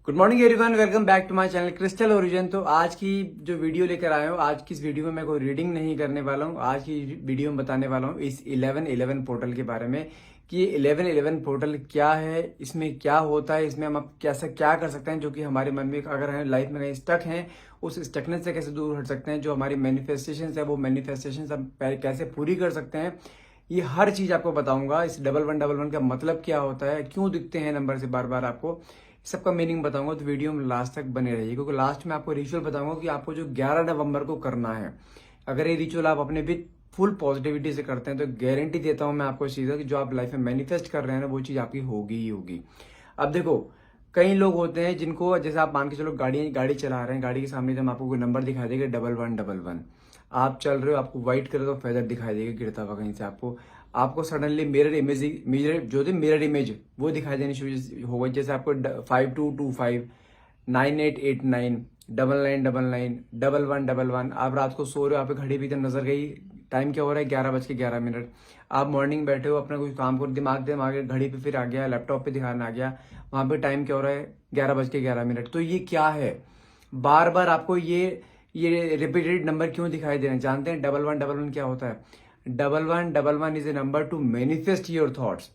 Good morning everyone, welcome back to my channel Crystal Origin. तो आज की जो वीडियो लेकर आया हूँ, आज की इस वीडियो में मैं कोई रीडिंग नहीं करने वाला हूँ। आज की वीडियो में बताने वाला हूँ इस 1111 पोर्टल के बारे में कि ये 1111 पोर्टल क्या है, इसमें क्या होता है, इसमें हम कैसे क्या कर सकते हैं जो कि हमारे मन में अगर हम लाइफ में कहीं स्टक हैं उस स्टकनेस से कैसे दूर हट सकते हैं, जो हमारी मैनिफेस्टेशन है वो मैनिफेस्टेशन हम कैसे पूरी कर सकते हैं। ये हर चीज आपको बताऊंगा। इस 1111 का मतलब क्या होता है, क्यों दिखते हैं नंबर से बार बार, आपको सबका मीनिंग बताऊंगा। तो वीडियो में लास्ट तक बने रहिए, क्योंकि लास्ट में आपको रिचुअल बताऊंगा कि आपको जो 11 नवंबर को करना है। अगर ये रिचुअल आप अपने विद फुल पॉजिटिविटी से करते हैं तो गारंटी देता हूं मैं आपको इस चीज़ की, जो आप लाइफ में मैनिफेस्ट कर रहे हैं ना वो चीज़ आपकी होगी ही होगी। अब देखो, कई लोग होते हैं जिनको, जैसे आप मान के चलो गाड़ी चला रहे हैं, गाड़ी के सामने जब आपको कोई नंबर दिखाई देगा 1111, आप चल रहे हो, आपको व्हाइट कलर का फेदर दिखाई देगा गिरता हुआ कहीं से, आपको सडनली मिरर इमेज वो दिखाई देनी शुरू होगा। जैसे आपको 5225 9889 9999 1111, आप रात को सो रहे हो, आप घड़ी भी एकदम नजर गई, टाइम क्या हो रहा है 11:11। आप मॉर्निंग बैठे हो, अपना कुछ काम करो, दिमाग घड़ी पे फिर आ गया, लैपटॉप पे दिखाना आ गया, वहां पे टाइम क्या हो रहा है 11:11। तो ये क्या है, बार बार आपको ये रिपीटेड नंबर क्यों दिखाई दे रहे हैं? जानते हैं 1111 क्या होता है? 1111 is a number two manifest your thoughts.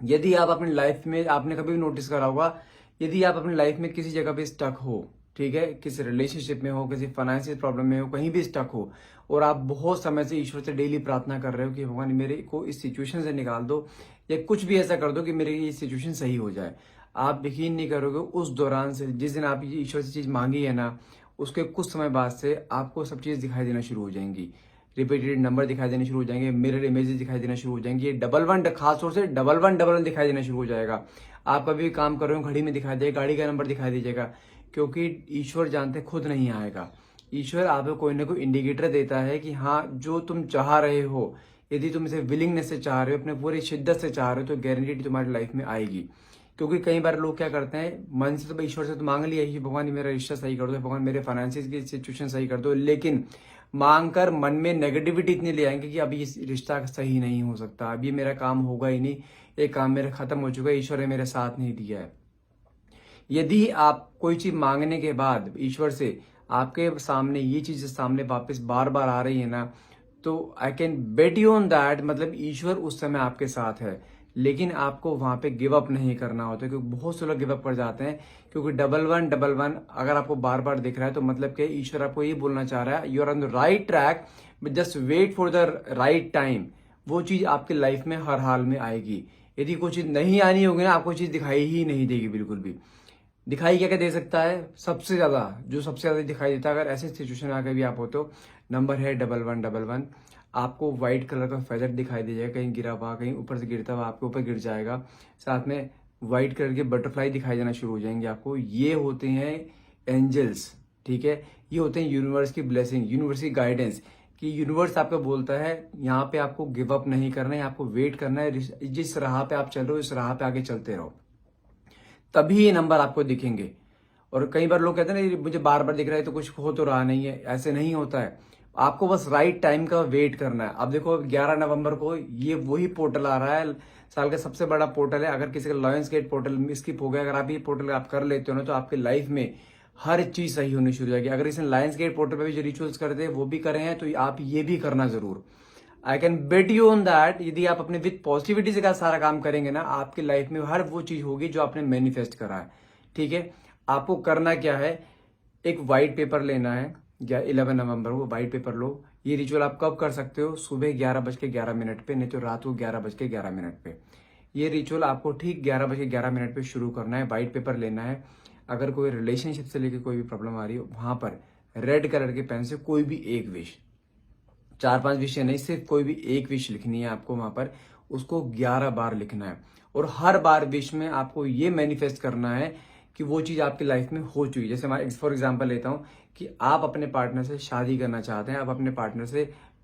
यदि आप अपनी लाइफ में, आपने कभी भी नोटिस करा होगा, यदि आप अपनी लाइफ में किसी जगह पे स्टक हो, ठीक है, किसी रिलेशनशिप में हो, किसी फाइनेंशियल प्रॉब्लम में हो, कहीं भी स्टक हो, और आप बहुत समय से ईश्वर से डेली प्रार्थना कर रहे हो कि भगवान मेरे को इस सिचुएशन से निकाल दो, या कुछ भी ऐसा कर दो कि मेरी ये सिचुएशन सही हो जाए। आप यकीन नहीं करोगे, उस दौरान से जिस दिन आप ईश्वर से चीज मांगी है ना, उसके कुछ समय बाद से आपको सब चीज दिखाई देना शुरू हो जाएंगी, रिपीटेड नंबर दिखाई देने शुरू हो जाएंगे, मिरर इमेजेस दिखाई देना शुरू हो जाएंगे, ये 11 खासतौर से 1111 दिखाई देना शुरू हो जाएगा। आप कभी भी काम कर रहे हो, घड़ी में दिखाई देगा, गाड़ी का नंबर दिखाई दीजिएगा, क्योंकि ईश्वर जानते खुद नहीं आएगा। ईश्वर आपको कोई ना कोई इंडिकेटर देता है कि हाँ, जो तुम चाह रहे हो, यदि तुम इसे विलिंगनेस से चाह रहे हो, अपने पूरी शिद्दत से चाह रहे हो, तो गारंटी तुम्हारी लाइफ में आएगी। क्योंकि कई बार लोग क्या करते हैं, मन से तो ईश्वर से तो मांग लिया कि भगवान मेरा रिश्ता सही कर दो, भगवान मेरे फाइनेंशियल की सिचुएशन सही कर दो, लेकिन मांगकर मन में नेगेटिविटी इतनी ले आएंगे कि अब ये रिश्ता सही नहीं हो सकता, अब ये मेरा काम होगा ही नहीं, ये काम मेरा खत्म हो चुका है, ईश्वर ने मेरे साथ नहीं दिया है। यदि आप कोई चीज मांगने के बाद ईश्वर से आपके सामने ये चीज सामने वापस बार बार आ रही है ना, तो I can bet you on that, मतलब ईश्वर उस समय आपके साथ है। लेकिन आपको वहां पे गिव अप नहीं करना होता, क्योंकि बहुत से लोग गिव अप कर जाते हैं, क्योंकि 1111 अगर आपको बार बार दिख रहा है तो मतलब कि ईश्वर आपको ये बोलना चाह रहा है, you are on the right track, but just wait for the right time. वो चीज आपकी लाइफ में हर हाल में आएगी। यदि कोई चीज नहीं आनी होगी ना, आपको चीज दिखाई ही नहीं देगी बिल्कुल भी। दिखाई क्या क्या दे सकता है? सबसे ज्यादा जो सबसे ज्यादा दिखाई देता है, अगर ऐसे सिचुएशन में आकर भी आप होते हो, नंबर है 1111। आपको व्हाइट कलर का फेदर दिखाई दे जाएगा, कहीं गिरा हुआ, कहीं ऊपर से गिरता हुआ आपके ऊपर गिर जाएगा, साथ में व्हाइट कलर के बटरफ्लाई दिखाई देना शुरू हो जाएंगे आपको। ये होते हैं एंजल्स, ठीक है, ये होते हैं यूनिवर्स की ब्लेसिंग, यूनिवर्स की गाइडेंस, कि यूनिवर्स आपको बोलता है यहाँ पे आपको गिव अप नहीं करना है, आपको वेट करना है, जिस राह पे आप चल रहे हो इस राह पे आगे चलते रहो, तभी ये नंबर आपको दिखेंगे। और कई बार लोग कहते हैं ना मुझे बार बार दिख रहा है तो कुछ हो तो रहा नहीं है, ऐसे नहीं होता है। आपको बस राइट टाइम का वेट करना है। अब देखो 11 नवंबर को ये वही पोर्टल आ रहा है, साल का सबसे बड़ा पोर्टल है। अगर किसी का लॉयंस गेट पोर्टल स्किप हो गया, अगर आप ये पोर्टल आप कर लेते हो ना, तो आपकी लाइफ में हर चीज सही होनी शुरू हो जाएगी। अगर इसने लायंस गेट पोर्टल पे भी जो रिचुअल्स करते हैं वो भी करे हैं, तो आप ये भी करना जरूर। I can bet you on that, यदि आप अपने विद पॉजिटिविटी से सारा काम करेंगे ना, आपकी लाइफ में हर वो चीज होगी जो आपने मैनिफेस्ट करा है, ठीक है। आपको करना क्या है, एक व्हाइट पेपर लेना है, 11 नवंबर को व्हाइट पेपर लो। ये रिचुअल आप कब कर सकते हो? सुबह 11:11 पे, नहीं तो रात को 11:11 पे। ये रिचुअल आपको ठीक 11:11 पे शुरू करना है। व्हाइट पेपर लेना है। अगर कोई रिलेशनशिप से लेकर कोई भी प्रॉब्लम आ रही हो, वहां पर रेड कलर के पेन से कोई भी एक विश, 4-5 विषय नहीं, सिर्फ कोई भी एक विश लिखनी है आपको वहां पर, उसको 11 बार लिखना है। और हर बार विश में आपको ये मैनिफेस्ट करना है कि वो चीज आपकी लाइफ में हो चुकी है। जैसे मैं फॉर एग्जांपल लेता हूं कि आप अपने पार्टनर से शादी करना चाहते हैं, आप अपने पार्टनर से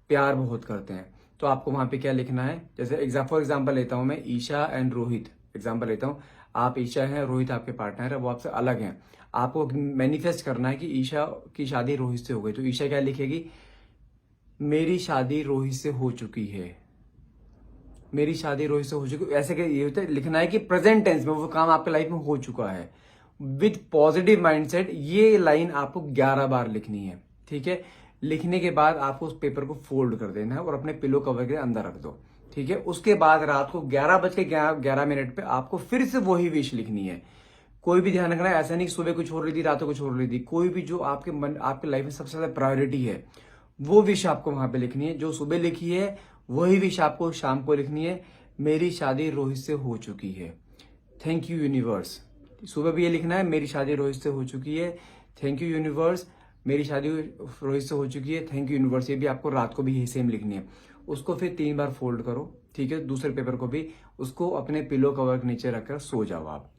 प्यार बहुत करते हैं, तो आपको वहां पे क्या लिखना है? जैसे फॉर एग्जाम्पल लेता हूं मैं, ईशा एंड रोहित एग्जाम्पल लेता हूं। आप ईशा हैं, रोहित आपके पार्टनर है, वो आपसे अलग हैं। आपको मैनिफेस्ट करना है कि ईशा की शादी रोहित से हो गई, तो ईशा क्या लिखेगी? मेरी शादी रोहित से हो चुकी है, मेरी शादी रोहित से हो चुकी है। ऐसे ये होता है, लिखना है कि प्रेजेंट टेंस में वो काम आपके लाइफ में हो चुका है। With positive mindset. ये लाइन आपको 11 बार लिखनी है, ठीक है। लिखने के बाद आपको उस पेपर को फोल्ड कर देना है और अपने पिलो कवर के अंदर रख दो, ठीक है। उसके बाद रात को 11:11 पे आपको फिर से वही विश लिखनी है। कोई भी ध्यान रखना है, ऐसा नहीं सुबह कुछ और ली थी रात को कुछ और ली थी। कोई भी जो आपके लाइफ में सबसे ज्यादा प्रायोरिटी है वो विश आपको वहां पे लिखनी है। जो सुबह लिखी है वही विश आपको शाम को लिखनी है। मेरी शादी रोहित से हो चुकी है, थैंक यू यूनिवर्स। सुबह भी ये लिखना है, मेरी शादी रोहित से हो चुकी है, थैंक यू यूनिवर्स। मेरी शादी रोहित से हो चुकी है, थैंक यू यूनिवर्स। ये भी आपको रात को भी सेम लिखनी है। उसको फिर 3 बार फोल्ड करो, ठीक है। दूसरे पेपर को भी उसको अपने पिलो कवर के नीचे रखकर सो जाओ आप।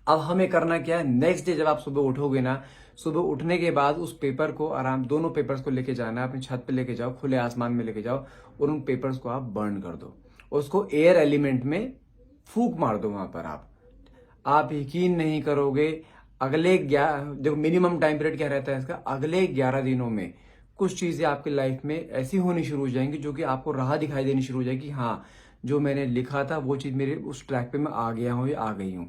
अब हमें करना क्या है, नेक्स्ट डे जब आप सुबह उठोगे ना, सुबह उठने के बाद उस पेपर को दोनों पेपर्स को लेके जाना है, अपनी छत पे लेके जाओ, खुले आसमान में लेके जाओ और उन पेपर्स को आप बर्न कर दो। उसको एयर एलिमेंट में फूंक मार दो वहां पर। आप यकीन नहीं करोगे, अगले देखो मिनिमम टाइम पीरियड क्या रहता है इसका, अगले 11 दिनों में कुछ चीजें आपकी लाइफ में ऐसी होनी शुरू हो जाएंगी जो कि आपको राह दिखाई देनी शुरू हो जाएगी। हाँ, जो मैंने लिखा था वो चीज मेरे उस ट्रैक पे मैं आ गया हूं या आ गई हूं।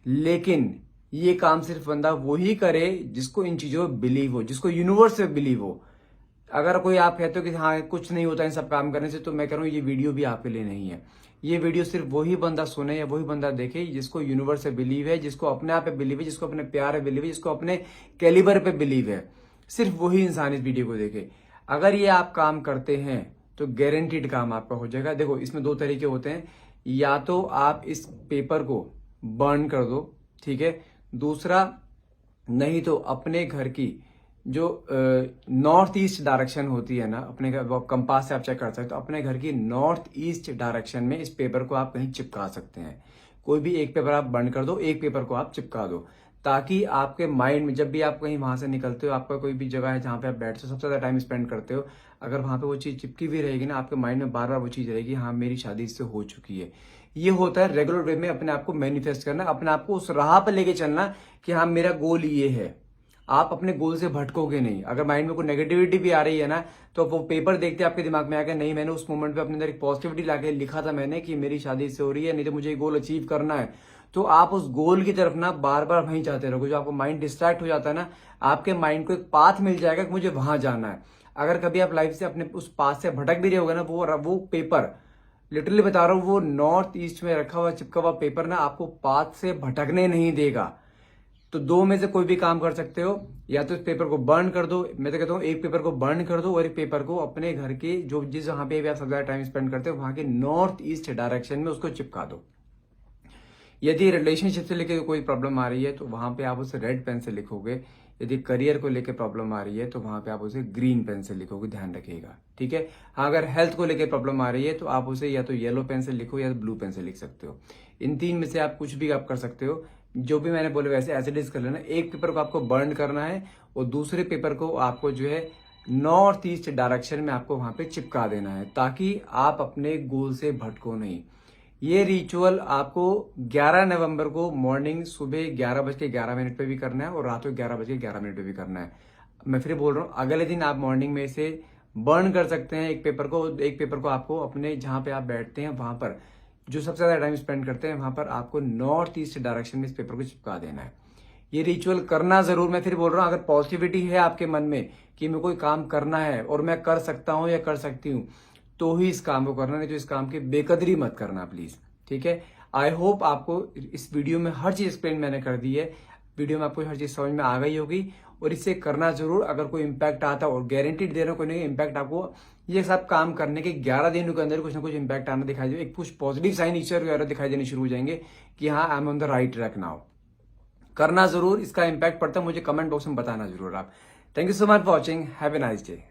लेकिन ये काम सिर्फ बंदा वही करे जिसको इन चीजों में बिलीव हो, जिसको यूनिवर्स से बिलीव हो। अगर कोई आप कहते हो कि हाँ कुछ नहीं होता इन सब काम करने से, तो मैं कह रहा हूँ ये वीडियो भी आपके लिए नहीं है। ये वीडियो सिर्फ वही बंदा सुने या वही बंदा देखे जिसको यूनिवर्स से बिलीव है, जिसको अपने आप पे बिलीव है, जिसको अपने प्यार पे बिलीव है, जिसको अपने कैलिबर पे बिलीव है। सिर्फ वही इंसान इस वीडियो को देखे। अगर ये आप काम करते हैं तो गारंटीड काम आपका हो जाएगा। देखो इसमें 2 तरीके होते हैं, या तो आप इस पेपर को बर्न कर दो, ठीक है। दूसरा, नहीं तो अपने घर की जो नॉर्थ ईस्ट डायरेक्शन होती है ना, अपने घर कंपास से आप चेक कर सकते हो, अपने घर की नॉर्थ ईस्ट डायरेक्शन में इस पेपर को आप कहीं चिपका सकते हैं। कोई भी एक पेपर आप बर्न कर दो, एक पेपर को आप चिपका दो, ताकि आपके माइंड में जब भी आप कहीं वहां से निकलते हो, आपका कोई भी जगह है जहां पे आप बैठते हो, सबसे ज्यादा टाइम स्पेंड करते हो, अगर वहां पे वो चीज चिपकी भी रहेगी ना, आपके माइंड में बार बार वो चीज रहेगी, हाँ मेरी शादी इससे हो चुकी है। ये होता है रेगुलर वे में अपने आप को मैनिफेस्ट करना, अपने आप को उस राह पर लेके चलना कि हाँ मेरा गोल ये है। आप अपने गोल से भटकोगे नहीं। अगर माइंड में कोई नेगेटिविटी भी आ रही है ना, तो वो पेपर देखते आपके दिमाग में आएगा, नहीं मैंने उस मोमेंट पे अपने अंदर एक पॉजिटिविटी लाके लिखा था मैंने कि मेरी शादी इससे हो रही है, नहीं तो मुझे ये गोल अचीव करना है। तो आप उस गोल की तरफ ना बार बार वहीं जाते रहोगे। जो आपको माइंड डिस्ट्रैक्ट हो जाता है ना, आपके माइंड को एक पाथ मिल जाएगा कि मुझे वहां जाना है। अगर कभी आप लाइफ से अपने उस पाथ से भटक भी रहे होगे ना, वो पेपर लिटरली बता रहा हूँ, वो नॉर्थ ईस्ट में रखा हुआ चिपका हुआ पेपर ना आपको पाथ से भटकने नहीं देगा। तो 2 में से कोई भी काम कर सकते हो, या तो इस पेपर को बर्न कर दो, मैं तो कहता हूँ एक पेपर को बर्न कर दो और एक पेपर को अपने घर के जिस जहां पे भी आप सबसे ज्यादा टाइम स्पेंड करते हो वहां के नॉर्थ ईस्ट डायरेक्शन में उसको चिपका दो। यदि रिलेशनशिप से लेकर कोई प्रॉब्लम आ रही है तो वहां पे आप उसे रेड पेन से लिखोगे। यदि करियर को लेकर प्रॉब्लम आ रही है तो वहां पे आप उसे ग्रीन पेन से लिखोगे, ध्यान रखिएगा, ठीक है। हाँ, अगर हेल्थ को लेकर प्रॉब्लम आ रही है तो आप उसे या तो येलो पेन से लिखो या ब्लू पेन से लिख सकते हो। इन 3 में से आप कुछ भी आप कर सकते हो। जो भी मैंने बोले वैसे एज इट इज कर लेना। एक पेपर को आपको बर्न करना है और दूसरे पेपर को आपको जो है नॉर्थ ईस्ट डायरेक्शन में आपको वहां पे चिपका देना है, ताकि आप अपने गोल से भटको नहीं। ये रिचुअल आपको 11 नवंबर को मॉर्निंग सुबह 11:11 पे भी करना है और रात को 11:11 पे भी करना है। मैं फिर बोल रहा हूँ, अगले दिन आप मॉर्निंग में इसे बर्न कर सकते हैं एक पेपर को आपको अपने जहां पे आप बैठते हैं वहां पर, जो सबसे ज्यादा टाइम स्पेंड करते हैं वहां पर, आपको नॉर्थ ईस्ट डायरेक्शन में इस पेपर को चिपका देना है। ये रिचुअल करना जरूर। मैं फिर बोल रहा हूँ, अगर पॉजिटिविटी है आपके मन में कि मैं कोई काम करना है और मैं कर सकता हूँ या कर सकती हूँ, तो ही इस काम को करना, नहीं तो इस काम की बेकदरी मत करना प्लीज, ठीक है। आई होप आपको इस वीडियो में हर चीज एक्सप्लेन मैंने कर दी है। वीडियो में आपको हर चीज समझ में आ गई होगी और इससे करना जरूर। अगर कोई इम्पैक्ट आता और गारंटीड दे रहा हूं कोई नहीं इम्पैक्ट आपको, ये सब काम करने के 11 दिनों के अंदर कुछ ना कुछ इम्पैक्ट आना दिखाई दे, एक कुछ पॉजिटिव साइन ईश्वर वगैरह दिखाई देने शुरू हो जाएंगे कि हाँ I am on the right track now. करना जरूर, इसका इम्पैक्ट पड़ता है मुझे कमेंट बॉक्स में बताना जरूर आप। Thank you so much for watching, have a nice day.